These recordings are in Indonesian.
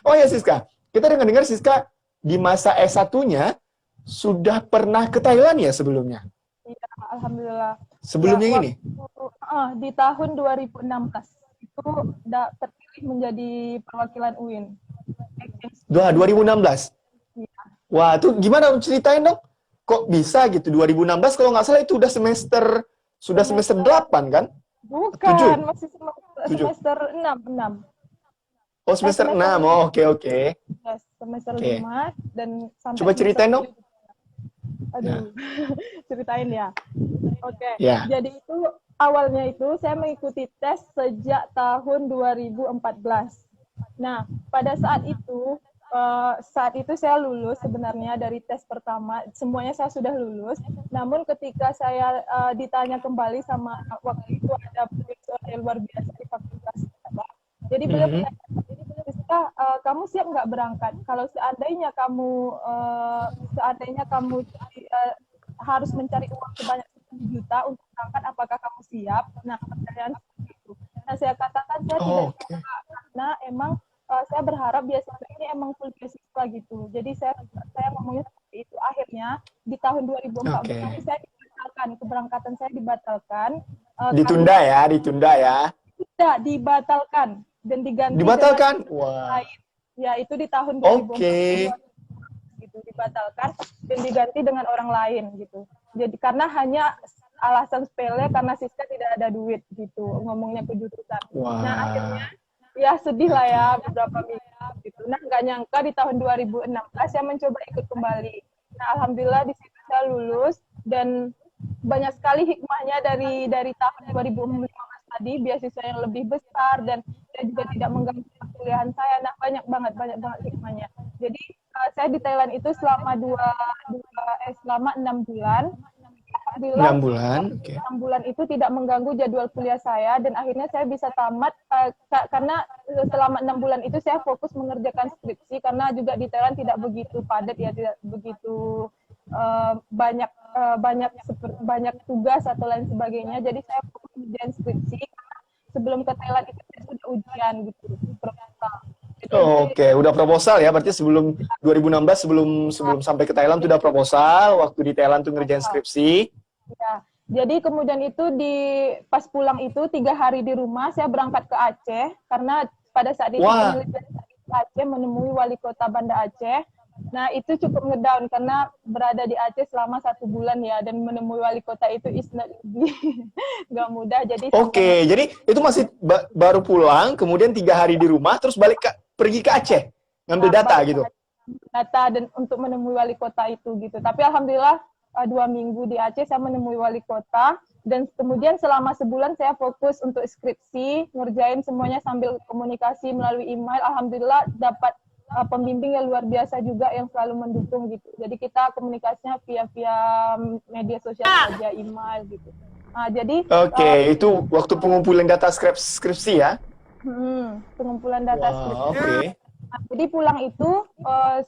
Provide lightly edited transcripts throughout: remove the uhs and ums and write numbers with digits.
Oh ya Siska, kita dengar-dengar Siska di masa S1-nya sudah pernah ke Thailand ya sebelumnya? Iya, alhamdulillah. Ya, Sebelumnya ini? di tahun 2016 itu terpilih menjadi perwakilan UIN. Wah, 2016. Iya. Wah, itu gimana ceritain dong? Kok bisa gitu? 2016 kalau nggak salah itu udah semester Semester 8 kan? bukan, 7? masih 7. semester 6, 6. Oh, semester Semester 6. 5. Oh, oke oke. Yes, semester Oke. 5 dan sampai Coba semester ceritain dong. 7. Ya. Aduh, ceritain ya. Oke, Ya. jadi itu awalnya itu saya mengikuti tes sejak tahun 2014. Nah, pada saat itu saya lulus sebenarnya dari tes pertama, semuanya saya sudah lulus. Namun ketika saya ditanya kembali sama waktu itu ada profesor yang luar biasa di fakultas kita. Jadi beliau Mhm. bertanya, Rizka, kamu siap nggak berangkat? Kalau seandainya kamu harus mencari uang sebanyak 10 juta untuk berangkat, apakah kamu siap? Nah, pertanyaan seperti itu. Nah, saya katakan saya tidak Oh, siap oke. karena emang saya berharap beasiswa ini emang full beasiswa gitu. Jadi saya ngomongnya seperti itu. Akhirnya di tahun 2014 Oke. itu saya dibatalkan, keberangkatan saya dibatalkan karena Ditunda ya, ditunda ya. tidak dibatalkan dan diganti dengan Dibatalkan. Wah. lain. Ya, itu di tahun Oke. 2014 gitu dibatalkan dan diganti dengan orang lain gitu. Jadi karena hanya alasan sepele karena Siska tidak ada duit gitu ngomongnya ke jurusan. Nah akhirnya Wah. ya sedih lah ya Oke. beberapa minggu gitu. Nah nggak nyangka di tahun 2016 saya mencoba ikut kembali. Nah alhamdulillah di situ saya lulus dan banyak sekali hikmahnya dari tahun 2015 tadi, beasiswa yang lebih besar dan saya juga tidak mengganggu perkuliahan saya. Nah banyak banget hikmahnya. Jadi saya di Thailand itu selama 6 bulan. Alhamdulillah 6 bulan. Oke. 6 bulan itu tidak mengganggu jadwal kuliah saya dan akhirnya saya bisa tamat karena selama 6 bulan itu saya fokus mengerjakan skripsi karena juga di Thailand tidak begitu padat ya, tidak begitu banyak banyak tugas atau lain sebagainya. Jadi saya fokus mengerjakan skripsi. Sebelum ke Thailand itu saya sudah ujian gitu, proposal. Oke, udah proposal ya. Berarti sebelum 2016 sebelum sebelum sampai ke Thailand tuh udah proposal. Waktu di Thailand tuh ngerjain skripsi. Ya, jadi kemudian itu pas pulang itu 3 hari di rumah saya berangkat ke Aceh karena pada saat itu Wah. penelitian di Aceh menemui wali kota Banda Aceh. Nah itu cukup ngedown karena berada di Aceh selama 1 bulan ya dan menemui wali kota itu is not easy, nggak mudah. Jadi sampai Oke, jadi itu masih baru pulang, kemudian 3 hari di rumah, terus pergi ke Aceh ngambil data balik gitu. data dan untuk menemui wali kota itu gitu. Tapi alhamdulillah 2 minggu di Aceh saya menemui wali kota dan kemudian selama sebulan saya fokus untuk skripsi, ngerjain semuanya sambil komunikasi melalui email. Alhamdulillah dapat pembimbing yang luar biasa juga yang selalu mendukung gitu. Jadi kita komunikasinya via media sosial saja, email gitu. Nah, jadi Oke, itu waktu pengumpulan data skripsi ya. pengumpulan data Wah, skripsi. oke. Nah, jadi pulang itu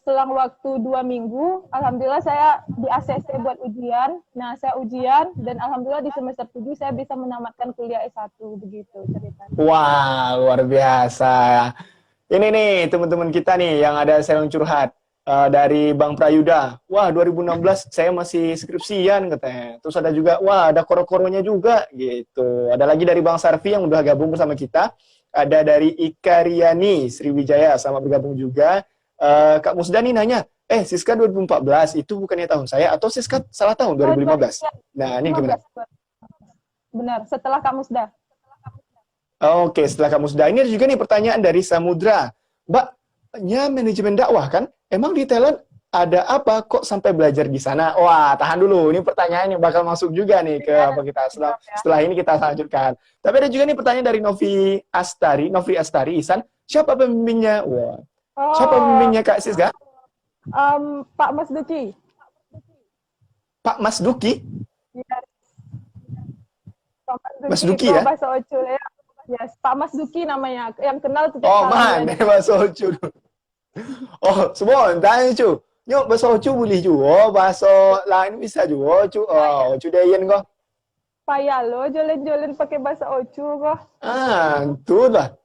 selang waktu 2 minggu, alhamdulillah saya di ACC buat ujian. Nah, saya ujian dan alhamdulillah di semester 7 saya bisa menamatkan kuliah S1 begitu ceritanya. Wah, luar biasa. Ini nih teman-teman kita nih yang ada seleng curhat dari Bang Prayuda. Wah, 2016 saya masih skripsian katanya. Terus ada juga, wah ada koro-koronya juga gitu. Ada lagi dari Bang Sarfi yang udah gabung bersama kita. Ada dari Ika Riani Sriwijaya sama bergabung juga. Kak Musdani nanya, Siska 2014 itu bukannya tahun saya atau Siska salah tahun 2015? Nah, ini gimana? 2015. Benar, setelah kamu sudah. Oke, setelah kamu sudah ini ada juga nih pertanyaan dari Samudra. Mbaknya manajemen dakwah kan? Emang di Thailand ada apa kok sampai belajar di sana? Wah, tahan dulu. Ini pertanyaan yang bakal masuk juga nih ke apa kita setelah ini kita lanjutkan. Tapi ada juga nih pertanyaan dari Novi Astari Isan. Siapa pembimbingnya? Wah. Siapa Oh, pembimbingnya Kak Siska? Pak Mas Duki. Pak Mas Duki? Yes. Pak Mas Mas Duki, Duki kalau ya? bahasa Ocul ya. Yes, Pak Mas Duki namanya. Yang kenal setiap Oh, tahun man, belajar. bahasa Ocu. Oh, semua tanya cu. Nyok bahasa Ocu boleh juga, bahasa lain bisa juga cu. Oh, Ocu Dayan kok. Payah lo, jolen-jolen pakai bahasa Ocul kok. Ah, itu lah.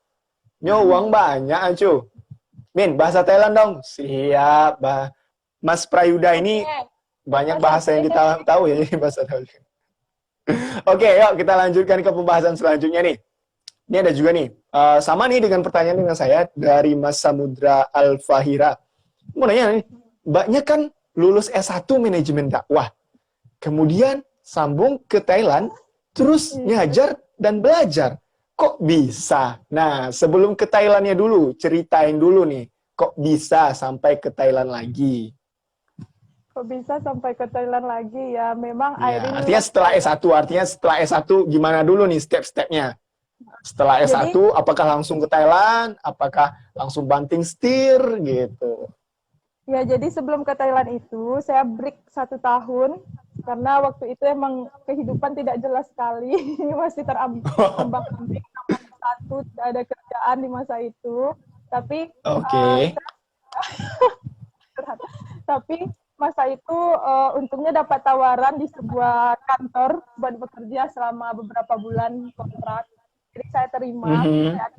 Nyok uang banyak cu. Min, bahasa Thailand dong. Siap, Mas Prayuda ini Oke, banyak bahasa bahasa yang Thailand. kita tahu ya, ini bahasa Thailand. Oke, yuk kita lanjutkan ke pembahasan selanjutnya nih. Ini ada juga nih, sama nih dengan pertanyaan dengan saya dari Mas Samudra Al-Fahira. Mau nanya nih, Mbaknya kan lulus S1 manajemen dakwah, kemudian sambung ke Thailand, terus ngajar dan belajar. Kok bisa? Nah, sebelum ke Thailandnya dulu, ceritain dulu nih, kok bisa sampai ke Thailand lagi? Kok bisa sampai ke Thailand lagi ya? Memang Ya, Airin artinya lulus setelah Thailand. S1, gimana dulu nih step-stepnya? Setelah Jadi S1, apakah langsung ke Thailand? Apakah langsung banting setir gitu? ya, jadi sebelum ke Thailand itu saya break 1 tahun karena waktu itu emang kehidupan tidak jelas sekali, masih terombang-ambing sama satu, tidak ada kerjaan di masa itu. Tapi Oke. tapi masa itu untungnya dapat tawaran di sebuah kantor buat bekerja selama beberapa bulan kontrak. Jadi saya terima, Mhm. saya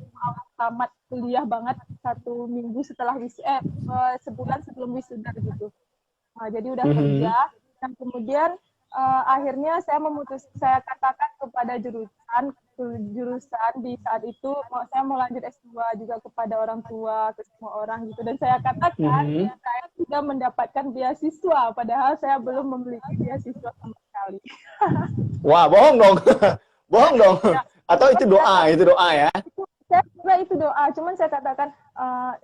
tamat kuliah banget 1 minggu setelah sebulan sebelum wisuda gitu. Nah, jadi udah kerja Mhm. dan kemudian akhirnya saya katakan kepada jurusan di saat itu saya mau lanjut S2 juga kepada orang tua, ke semua orang gitu, dan saya katakan Mhm. saya sudah mendapatkan beasiswa padahal saya belum memiliki beasiswa sama sekali. Wah, bohong dong. Bohong dong. Ya, Atau itu doa ya. saya kira itu doa, cuman saya katakan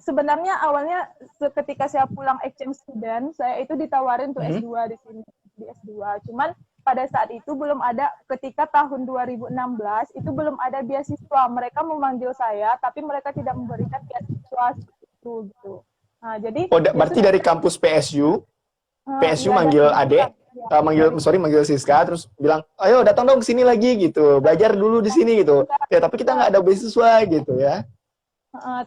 sebenarnya awalnya ketika saya pulang exchange student, saya itu ditawarin untuk Mhm. S2 di sini, di S2. Cuman pada saat itu belum ada, ketika tahun 2016 itu belum ada beasiswa. Mereka memanggil saya, tapi mereka tidak memberikan beasiswa seperti itu gitu. Nah, jadi Oh, ya berarti sudah, dari kampus PSU, PSU ya dari manggil adek, ya, manggil Siska, terus bilang, ayo datang dong ke sini lagi gitu, belajar dulu di sini gitu. Ya, tapi kita nggak ada beasiswa gitu ya.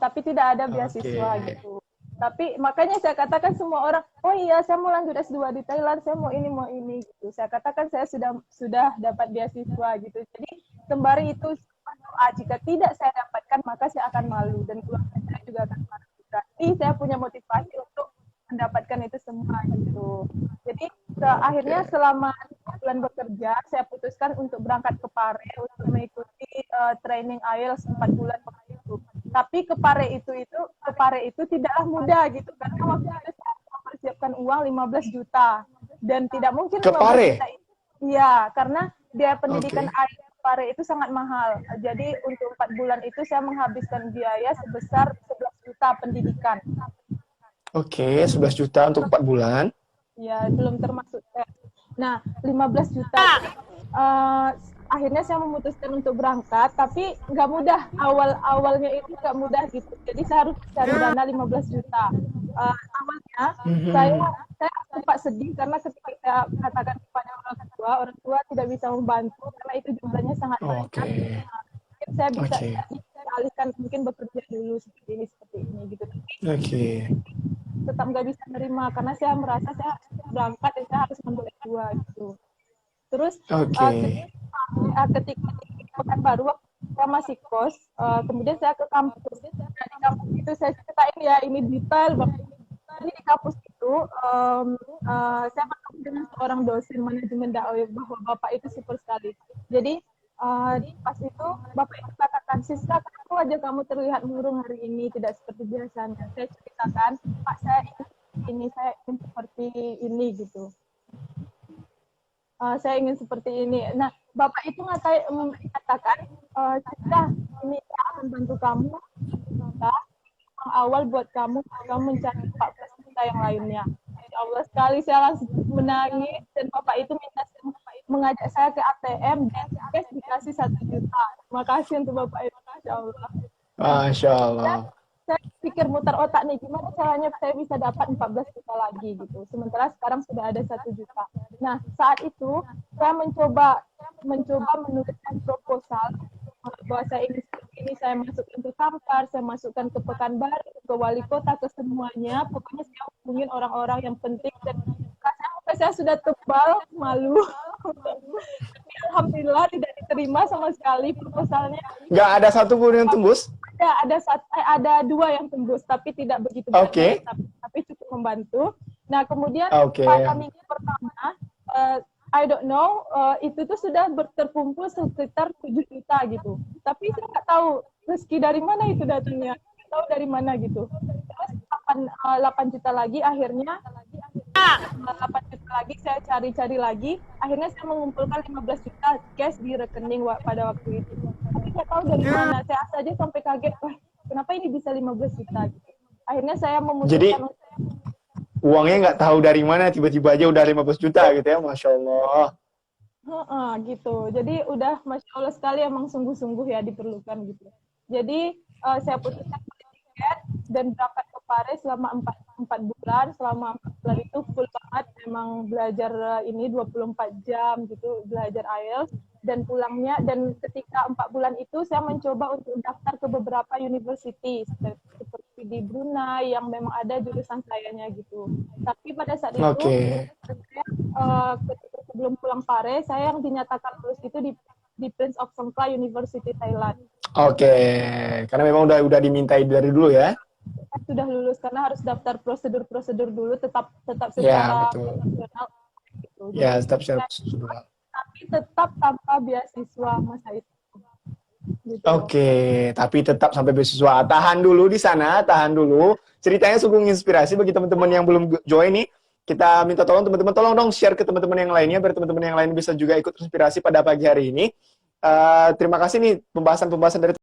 Tapi tidak ada Oke. beasiswa gitu. Tapi makanya saya katakan semua orang, oh iya saya mau lanjut S2 di Thailand, saya mau ini gitu. Saya katakan saya sudah dapat beasiswa gitu. Jadi sembari itu doa, jika tidak saya dapatkan maka saya akan malu dan keluarga saya juga akan malu. Berarti saya punya motivasi untuk mendapatkan itu semua gitu. Jadi akhirnya Oke. selama 2 bulan bekerja, saya putuskan untuk berangkat ke Pare untuk mengikuti training IELTS 4 bulan begitu. Tapi ke Pare itu tidaklah mudah gitu karena waktu itu saya mempersiapkan uang 15 juta dan tidak mungkin Ke 15 Pare. juta itu. Iya, karena biaya pendidikan Oke. Pare itu sangat mahal. Jadi untuk 4 bulan itu saya menghabiskan biaya sebesar 11 juta pendidikan. Oke, 11 juta untuk 4 bulan. Ya, belum termasuk tes. Nah, 15 juta ini akhirnya saya memutuskan untuk berangkat, tapi nggak mudah. Awalnya itu nggak mudah gitu. Jadi saya harus cari dana 15 juta. Awalnya saya Mhm. saya sempat sedih karena ketika saya katakan kepada orang tua tidak bisa membantu karena itu jumlahnya sangat banyak. Oke. Mungkin saya bisa Oke. alihkan, mungkin bekerja dulu seperti ini gitu. Oke. Tetap nggak bisa nerima karena saya merasa saya berangkat dan saya harus mengambil S2 gitu. Terus Oke. ketika di Pekanbaru saya masih kos, kemudian saya ke kampus. Nah, di kampus itu saya ceritain ya, ini detail banget. Jadi di kampus itu saya bertemu dengan seorang dosen manajemen dakwah bahwa bapak itu super sekali. Jadi pas itu bapak itu katakan, Siska, kenapa wajah kamu terlihat murung hari ini, tidak seperti biasanya. Saya ceritakan, Pak, saya ingin seperti ini gitu. Saya ingin seperti ini. Nah, bapak itu mengatakan, Siska, ini saya akan bantu kamu. Uang awal buat kamu mencari 14 juta yang lainnya. Ya Allah, sekali saya langsung menangis dan bapak itu mengajak saya ke ATM dan cash dikasih 1 juta. Terima kasih untuk bapak itu, Masya Allah. Nah, Masya Allah. saya pikir muter otak nih, gimana caranya saya bisa dapat 14 juta lagi gitu. Sementara sekarang sudah ada 1 juta. Nah, saat itu saya mencoba menuliskan proposal bahwa saya ingin seperti ini, saya masukkan ke Kampar, saya masukkan ke Pekanbaru, ke wali kota, ke semuanya. Pokoknya saya hubungin orang-orang yang penting dan saya sudah tebal, malu. Tapi alhamdulillah tidak diterima sama sekali proposalnya. Nggak ada satupun yang tembus? ada dua yang tembus, tapi tidak begitu Oke. banyak, tapi cukup membantu. Nah, kemudian Oke. pada minggu pertama, I don't know, itu tuh sudah terkumpul sekitar 7 juta gitu. Tapi saya nggak tahu rezeki dari mana itu datangnya, nggak tahu dari mana gitu. Terus 8 juta lagi, akhirnya 8 juta lagi saya cari-cari lagi, akhirnya saya mengumpulkan 15 juta cash di rekening pada waktu itu. Tapi nggak tahu dari mana, saya saja sampai kaget, wah kenapa ini bisa 15 juta gitu. Akhirnya saya Jadi memutuskan uangnya nggak tahu dari mana, tiba-tiba aja udah 15 juta gitu ya, Masya Allah. gitu. Jadi udah Masya Allah sekali, emang sungguh-sungguh ya diperlukan gitu. Jadi saya putuskan beli tiket dan berangkat ke Paris selama 4 bulan. Selama 4 bulan itu full banget, memang belajar ini 24 jam gitu, belajar IELTS. Dan pulangnya, dan ketika 4 bulan itu saya mencoba untuk daftar ke beberapa university seperti di Brunei yang memang ada jurusan sayanya gitu. Tapi pada saat itu Oke. saya, ketika sebelum pulang Paris, saya yang dinyatakan lulus itu di Prince of Songkhla University Thailand. Oke, karena memang udah dimintai dari dulu ya. Sudah lulus karena harus daftar prosedur dulu, tetap Ya, secara betul. profesional gitu. Ya, Jadi tetap secara prosedural. tapi tetap tanpa beasiswa masa itu. Gitu. Oke, tapi tetap sampai beasiswa. Tahan dulu di sana, tahan dulu. Ceritanya sungguh menginspirasi bagi teman-teman yang belum join nih. Kita minta tolong teman-teman, tolong dong share ke teman-teman yang lainnya biar teman-teman yang lain bisa juga ikut inspirasi pada pagi hari ini. Terima kasih nih pembahasan-pembahasan dari